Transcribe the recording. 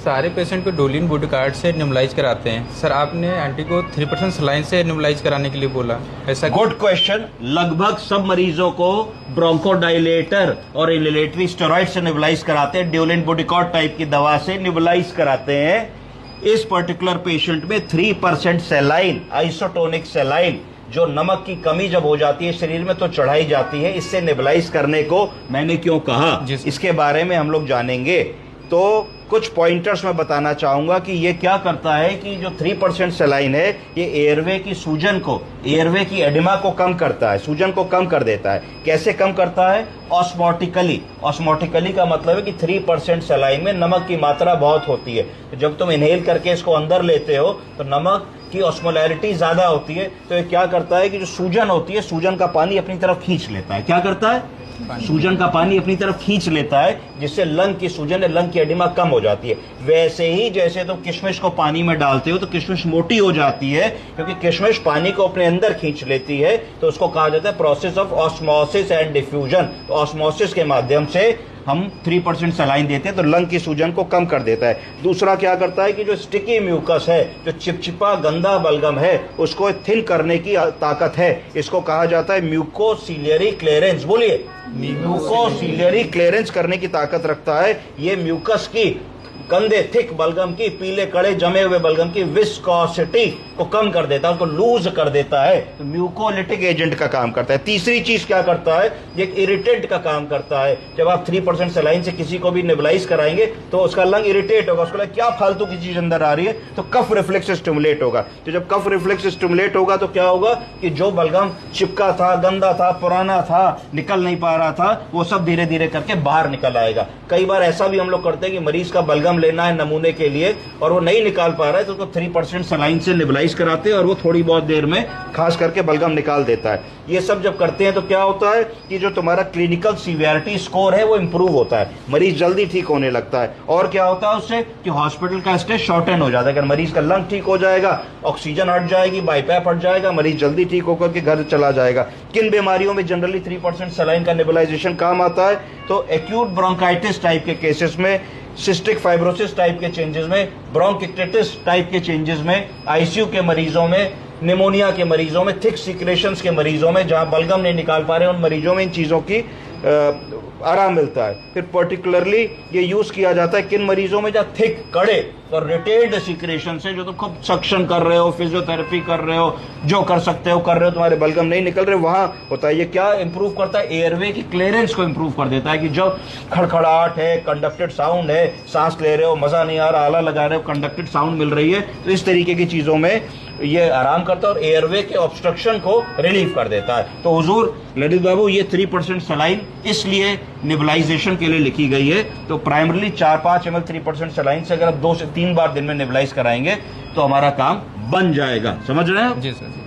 सारे पेशेंट को डोलिन बूटिकार्ड से निमलाइज कराते हैं सर, आपने आंटी को 3% सलाइन से निमलाइज कराने के लिए बोला, ऐसा? Good question. लगभग सब मरीजों को ब्रोंकोडाइलेटर और इनहेलेटरी स्टेरॉइड से निबलाइज कराते हैं, डोलिन बूटिकार्ड टाइप की दवा से निबलाइज कराते हैं। इस पर्टिकुलर पेशेंट में 3% सेलाइन, आइसोटोनिक सेलाइन, जो नमक की कमी जब हो जाती है शरीर में तो चढ़ाई जाती है, इससे नेबुलाइज करने को मैंने क्यों कहा, इसके बारे में हम लोग जानेंगे। तो कुछ पॉइंटर्स मैं बताना चाहूंगा कि ये क्या करता है कि जो 3% सेलाइन है ये एयरवे की सूजन को, एयरवे की एडिमा को कम करता है, सूजन को कम कर देता है। कैसे कम करता है? ऑस्मोटिकली। ऑस्मोटिकली का मतलब है कि 3% सेलाइन में नमक की मात्रा बहुत होती है, तो जब तुम इनहेल करके इसको अंदर लेते हो तो नमक की ऑस्मोलैरिटी ज्यादा होती है, तो ये क्या करता है कि जो सूजन होती है, सूजन का पानी अपनी तरफ खींच लेता है। क्या करता है? सूजन का पानी अपनी तरफ खींच लेता है, जिससे लंग की सूजन है, लंग की एडिमा कम हो जाती है। वैसे ही जैसे तुम किशमिश को पानी में डालते हो तो किशमिश मोटी हो जाती है, क्योंकि किशमिश पानी को अपने अंदर खींच लेती है, तो उसको कहा जाता है process of osmosis and diffusion. तो ऑस्मोसिस के माध्यम से हम 3% सलाइन देते हैं तो लंग की सूजन को कम कर देता है। दूसरा क्या करता है कि जो स्टिकी म्यूकस है, जो चिपचिपा गंदा बलगम है, उसको थिन करने की ताकत है। इसको कहा जाता है म्यूकोसिलियरी क्लियरेंस। बोलिए, म्यूकोसिलियरी क्लियरेंस करने की ताकत रखता है। ये म्यूकस की, गंदे थिक बलगम की, पीले कड़े जमे हुए बलगम की विस्कोसिटी को कम कर देता है, उसको लूज कर देता है, तो म्यूकोलिटिक एजेंट का काम करता है। तीसरी चीज क्या करता है? ये इरिटेंट का काम करता है। जब आप 3% सलाइन से किसी को भी नेबुलाइज कराएंगे तो उसका लंग इरिटेट होगा, उसको क्या फालतू की चीज अंदर आ रही है, तो कफ रिफ्लेक्स स्टिमुलेट होगा। तो जब कफ रिफ्लेक्स स्टिमुलेट होगा तो क्या होगा कि जो बलगम चिपका था, गंदा था, पुराना था, निकल नहीं पा रहा था, वो सब धीरे धीरे करके बाहर निकल आएगा। कई बार ऐसा भी हम लोग करते हैं कि मरीज का बलगम लेना है नमूने के लिए और वो नहीं निकाल पा रहा है, तो उसको 3% सलाइन से नेबुलाइज कराते हैं और वो थोड़ी बहुत देर में खास करके बलगम निकाल देता है। ये सब जब करते हैं तो क्या होता है कि जो तुम्हारा क्लिनिकल सीवियरिटी स्कोर है वो इंप्रूव होता है, मरीज जल्दी ठीक होने लगता है। और क्या होता है उससे कि हॉस्पिटल का स्टे शॉर्टन हो जाता है। अगर मरीज का लंग ठीक हो जाएगा, ऑक्सीजन हट जाएगी, बाईपैप हट जाएगा, मरीज जल्दी ठीक होकर के घर चला जाएगा। किन बीमारियों में जनरली 3% सलाइन का नेबुलाइजेशन काम आता है? तो एक्यूट ब्रोंकाइटिस टाइप के केसेस में, सिस्टिक फाइब्रोसिस टाइप के चेंजेस में, ब्रोंकिटिस टाइप के चेंजेस में, आईसीयू के मरीजों में, निमोनिया के मरीजों में, थिक सिक्रेशंस के मरीजों में, जहां बलगम नहीं निकाल पा रहे उन मरीजों में इन चीजों की आराम मिलता है। फिर पर्टिकुलरली ये यूज किया जाता है किन मरीजों में? जहां थिक कड़े और रिटेन्ड सिक्रेशन से, जो तुम खूब सक्शन कर रहे हो, फिजियोथेरेपी कर रहे हो, जो कर सकते हो कर रहे हो, तुम्हारे बलगम नहीं निकल रहे, वहां होता है। ये क्या इंप्रूव करता है? एयरवे की क्लियरेंस को इंप्रूव कर देता है कि जो खड़खड़ाहट है, कंडक्टेड साउंड है, सांस ले रहे हो, मजा नहीं आ रहा, आला लगा रहे हो, कंडक्टेड साउंड मिल रही है, तो इस तरीके की चीजों में ये आराम करता है और एयरवे के ऑब्स्ट्रक्शन को रिलीव कर देता है। तो हुजूर ललित बाबू, ये 3% सलाइन इसलिए नेबुलाइजेशन के लिए लिखी गई है। तो प्राइमरली 4-5 ml 3% सलाइन से अगर आप 2 से 3 बार दिन में नेबुलाइज कराएंगे तो हमारा काम बन जाएगा। समझ रहे हैं? जी सर।